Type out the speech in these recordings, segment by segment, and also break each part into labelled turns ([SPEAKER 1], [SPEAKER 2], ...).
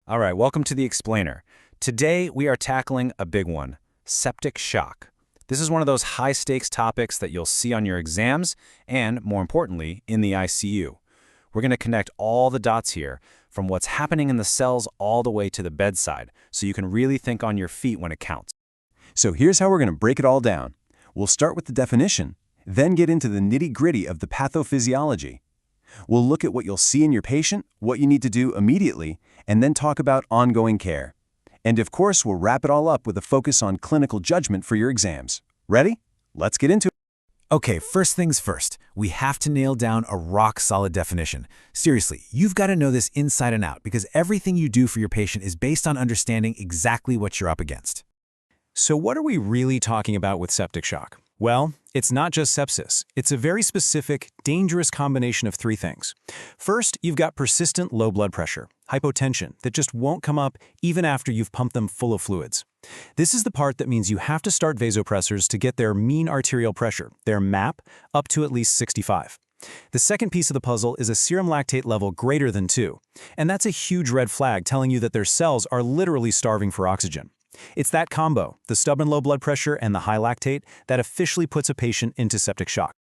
[SPEAKER 1] All right, welcome to the Explainer. Today we are tackling a big one, septic shock. This is one of those high-stakes topics that you'll see on your exams and, more importantly, in the ICU. We're going to connect all the dots here, from what's happening in the cells all the way to the bedside, so you can really think on your feet when it counts.
[SPEAKER 2] So here's how we're going to break it all down. We'll start with the definition, then get into the nitty-gritty of the pathophysiology. We'll look at what you'll see in your patient, what you need to do immediately, and then talk about ongoing care. And of course, we'll wrap it all up with a focus on clinical judgment for your exams. Ready? Let's get into it.
[SPEAKER 3] Okay, first things first, we have to nail down a rock-solid definition. Seriously, you've got to know this inside and out because everything you do for your patient is based on understanding exactly what you're up against.
[SPEAKER 4] So what are we really talking about with septic shock? Well, it's not just sepsis. It's a very specific, dangerous combination of three things. First, you've got persistent low blood pressure, hypotension, that just won't come up even after you've pumped them full of fluids. This is the part that means you have to start vasopressors to get their mean arterial pressure, their MAP, up to at least 65. The second piece of the puzzle is a serum lactate level greater than 2, and that's a huge red flag telling you that their cells are literally starving for oxygen. It's that combo, the stubborn low blood pressure and the high lactate, that officially puts a patient into septic shock.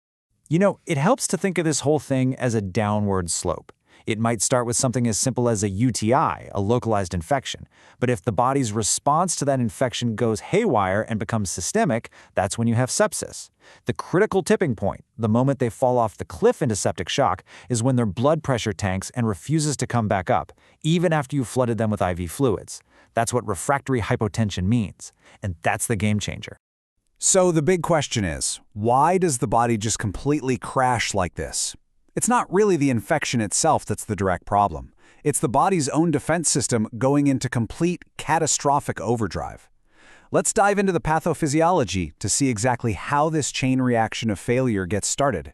[SPEAKER 1] You know, it helps to think of this whole thing as a downward slope. It might start with something as simple as a UTI, a localized infection. But if the body's response to that infection goes haywire and becomes systemic, that's when you have sepsis. The critical tipping point, the moment they fall off the cliff into septic shock, is when their blood pressure tanks and refuses to come back up, even after you've flooded them with IV fluids. That's what refractory hypotension means, and that's the game changer.
[SPEAKER 3] So the big question is, why does the body just completely crash like this? It's not really the infection itself that's the direct problem. It's the body's own defense system going into complete catastrophic overdrive. Let's dive into the pathophysiology to see exactly how this chain reaction of failure gets started.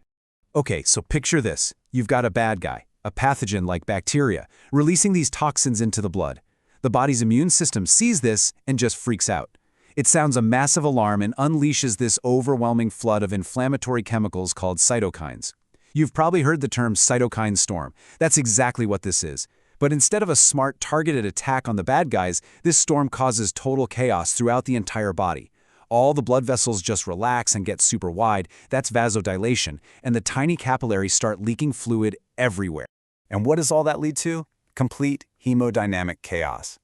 [SPEAKER 3] Okay, so picture this. You've got a bad guy, a pathogen like bacteria, releasing these toxins into the blood. The body's immune system sees this and just freaks out. It sounds a massive alarm and unleashes this overwhelming flood of inflammatory chemicals called cytokines. You've probably heard the term cytokine storm. That's exactly what this is. But instead of a smart, targeted attack on the bad guys, this storm causes total chaos throughout the entire body. All the blood vessels just relax and get super wide. That's vasodilation, and the tiny capillaries start leaking fluid everywhere. And what does all that lead to? Complete hemodynamic chaos.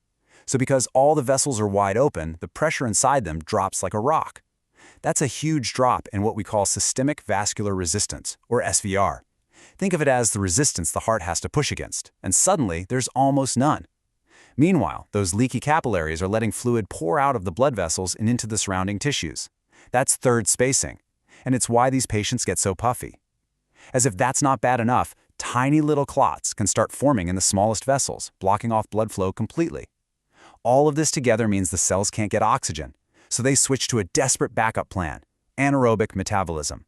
[SPEAKER 3] So because all the vessels are wide open, the pressure inside them drops like a rock. That's a huge drop in what we call systemic vascular resistance, or SVR. Think of it as the resistance the heart has to push against, and suddenly there's almost none. Meanwhile, those leaky capillaries are letting fluid pour out of the blood vessels and into the surrounding tissues. That's third spacing, and it's why these patients get so puffy. As if that's not bad enough, tiny little clots can start forming in the smallest vessels, blocking off blood flow completely. All of this together means the cells can't get oxygen, so they switch to a desperate backup plan, anaerobic metabolism.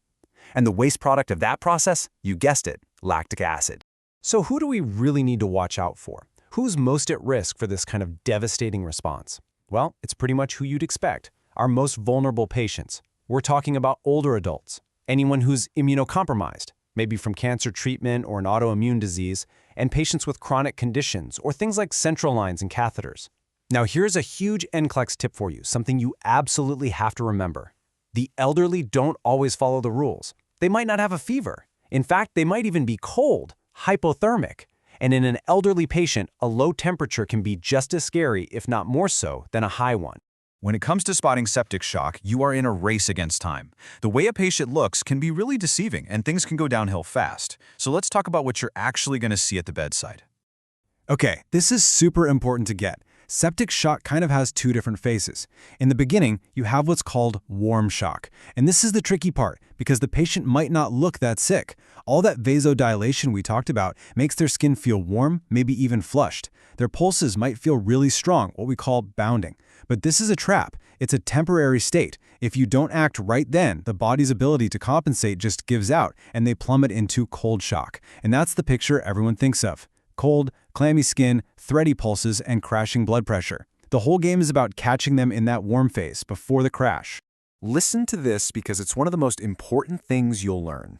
[SPEAKER 3] And the waste product of that process, you guessed it, lactic acid.
[SPEAKER 4] So who do we really need to watch out for? Who's most at risk for this kind of devastating response? Well, it's pretty much who you'd expect, our most vulnerable patients. We're talking about older adults, anyone who's immunocompromised, maybe from cancer treatment or an autoimmune disease, and patients with chronic conditions or things like central lines and catheters. Now here's a huge NCLEX tip for you, something you absolutely have to remember. The elderly don't always follow the rules. They might not have a fever. In fact, they might even be cold, hypothermic. And in an elderly patient, a low temperature can be just as scary, if not more so, than a high one.
[SPEAKER 5] When it comes to spotting septic shock, you are in a race against time. The way a patient looks can be really deceiving, and things can go downhill fast. So let's talk about what you're actually going to see at the bedside.
[SPEAKER 3] Okay, this is super important to get. Septic shock kind of has two different phases. In the beginning, you have what's called warm shock. And this is the tricky part because the patient might not look that sick. All that vasodilation we talked about makes their skin feel warm, maybe even flushed. Their pulses might feel really strong, what we call bounding. But this is a trap. It's a temporary state. If you don't act right then, the body's ability to compensate just gives out and they plummet into cold shock. And that's the picture everyone thinks of. Cold, clammy skin, thready pulses, and crashing blood pressure. The whole game is about catching them in that warm phase before the crash.
[SPEAKER 2] Listen to this because it's one of the most important things you'll learn.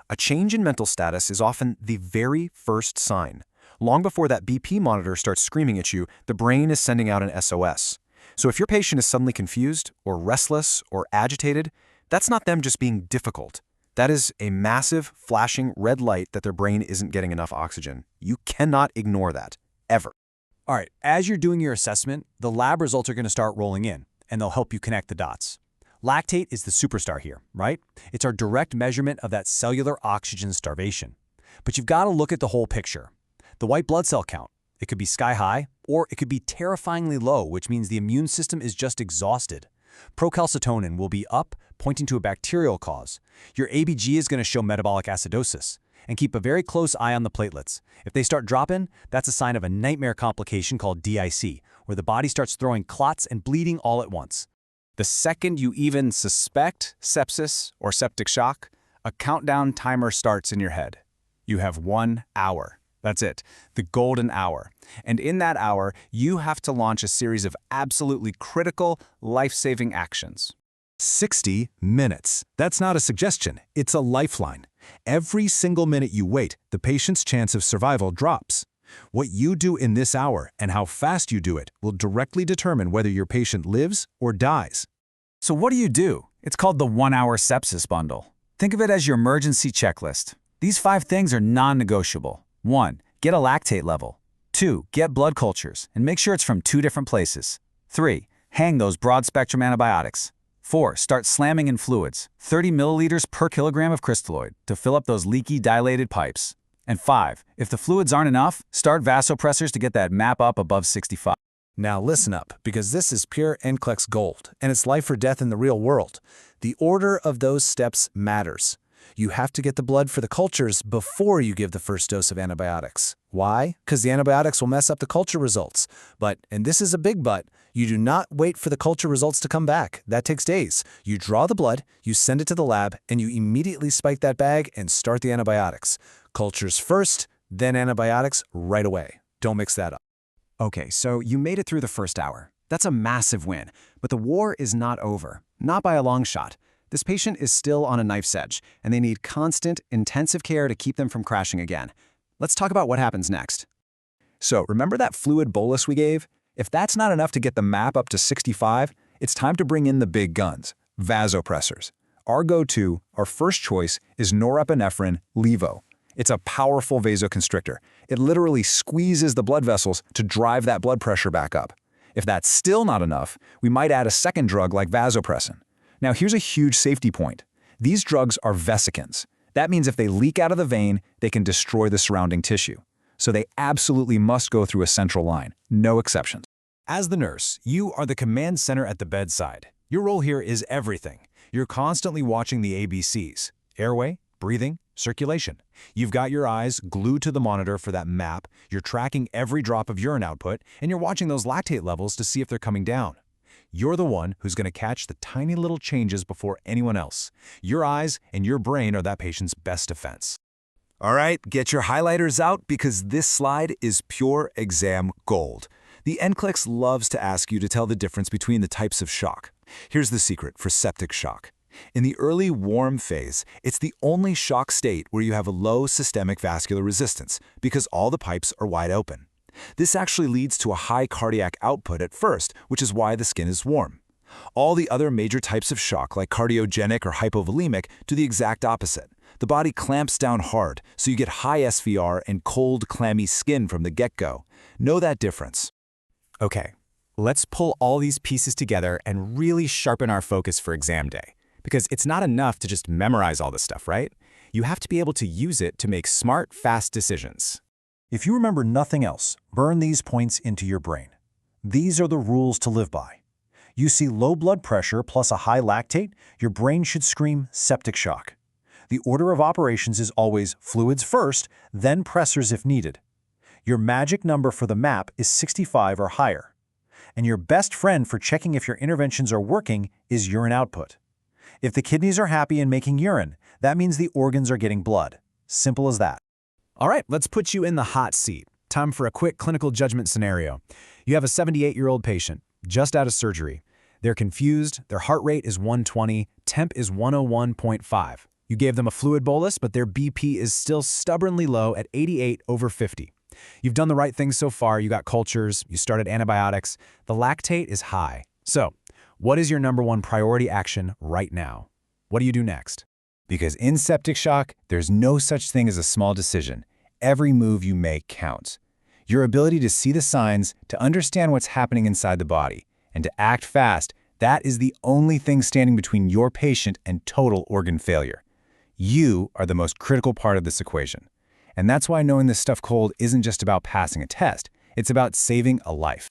[SPEAKER 2] A change in mental status is often the very first sign. Long before that BP monitor starts screaming at you, the brain is sending out an SOS. So if your patient is suddenly confused or restless or agitated, that's not them just being difficult. That is a massive, flashing red light that their brain isn't getting enough oxygen. You cannot ignore that, ever.
[SPEAKER 1] All right, as you're doing your assessment, the lab results are going to start rolling in, and they'll help you connect the dots. Lactate is the superstar here, right? It's our direct measurement of that cellular oxygen starvation. But you've got to look at the whole picture. The white blood cell count, it could be sky high, or it could be terrifyingly low, which means the immune system is just exhausted. Procalcitonin will be up, pointing to a bacterial cause. Your ABG is going to show metabolic acidosis. And keep a very close eye on the platelets. If they start dropping, that's a sign of a nightmare complication called DIC, where the body starts throwing clots and bleeding all at once. The second you even suspect sepsis or septic shock, a countdown timer starts in your head. You have 1 hour. That's it, the golden hour. And in that hour, you have to launch a series of absolutely critical, life-saving actions.
[SPEAKER 3] 60 minutes. That's not a suggestion, it's a lifeline. Every single minute you wait, the patient's chance of survival drops. What you do in this hour and how fast you do it will directly determine whether your patient lives or dies.
[SPEAKER 1] So what do? It's called the 1-hour sepsis bundle. Think of it as your emergency checklist. These 5 things are non-negotiable. 1. Get a lactate level. 2. Get blood cultures, and make sure it's from 2 different places. 3. Hang those broad-spectrum antibiotics. 4. Start slamming in fluids, 30 milliliters per kilogram of crystalloid, to fill up those leaky, dilated pipes. And 5. If the fluids aren't enough, start vasopressors to get that MAP up above 65.
[SPEAKER 3] Now listen up, because this is pure NCLEX gold, and it's life or death in the real world. The order of those steps matters. You have to get the blood for the cultures before you give the first dose of antibiotics. Why? Because the antibiotics will mess up the culture results. But, and this is a big but, you do not wait for the culture results to come back. That takes days. You draw the blood, you send it to the lab, and you immediately spike that bag and start the antibiotics. Cultures first, then antibiotics right away. Don't mix that up.
[SPEAKER 2] Okay, so you made it through the first hour. That's a massive win. But the war is not over. Not by a long shot. This patient is still on a knife's edge, and they need constant, intensive care to keep them from crashing again. Let's talk about what happens next.
[SPEAKER 3] So remember that fluid bolus we gave? If that's not enough to get the MAP up to 65, it's time to bring in the big guns, vasopressors. Our go-to, our first choice, is norepinephrine levo. It's a powerful vasoconstrictor. It literally squeezes the blood vessels to drive that blood pressure back up. If that's still not enough, we might add a second drug like vasopressin. Now here's a huge safety point. These drugs are vesicants. That means if they leak out of the vein, they can destroy the surrounding tissue. So they absolutely must go through a central line, no exceptions.
[SPEAKER 1] As the nurse, you are the command center at the bedside. Your role here is everything. You're constantly watching the ABCs: airway, breathing, circulation. You've got your eyes glued to the monitor for that MAP, you're tracking every drop of urine output, and you're watching those lactate levels to see if they're coming down. You're the one who's going to catch the tiny little changes before anyone else. Your eyes and your brain are that patient's best defense.
[SPEAKER 3] All right, get your highlighters out because this slide is pure exam gold. The NCLEX loves to ask you to tell the difference between the types of shock. Here's the secret for septic shock. In the early warm phase, it's the only shock state where you have a low systemic vascular resistance because all the pipes are wide open. This actually leads to a high cardiac output at first, which is why the skin is warm. All the other major types of shock, like cardiogenic or hypovolemic, do the exact opposite. The body clamps down hard, so you get high SVR and cold, clammy skin from the get-go. Know that difference.
[SPEAKER 1] Okay, let's pull all these pieces together and really sharpen our focus for exam day. Because it's not enough to just memorize all this stuff, right? You have to be able to use it to make smart, fast decisions.
[SPEAKER 3] If you remember nothing else, burn these points into your brain. These are the rules to live by. You see low blood pressure plus a high lactate, your brain should scream septic shock. The order of operations is always fluids first, then pressors if needed. Your magic number for the MAP is 65 or higher. And your best friend for checking if your interventions are working is urine output. If the kidneys are happy in making urine, that means the organs are getting blood. Simple as that.
[SPEAKER 1] All right, let's put you in the hot seat. Time for a quick clinical judgment scenario. You have a 78-year-old patient, just out of surgery. They're confused, their heart rate is 120, temp is 101.5. You gave them a fluid bolus, but their BP is still stubbornly low at 88/50.
[SPEAKER 4] You've done the right things so far. You got cultures, you started antibiotics. The lactate is high. So, what is your number one priority action right now? What do you do next?
[SPEAKER 2] Because in septic shock, there's no such thing as a small decision. Every move you make counts. Your ability to see the signs, to understand what's happening inside the body, and to act fast, that is the only thing standing between your patient and total organ failure. You are the most critical part of this equation. And that's why knowing this stuff cold isn't just about passing a test. It's about saving a life.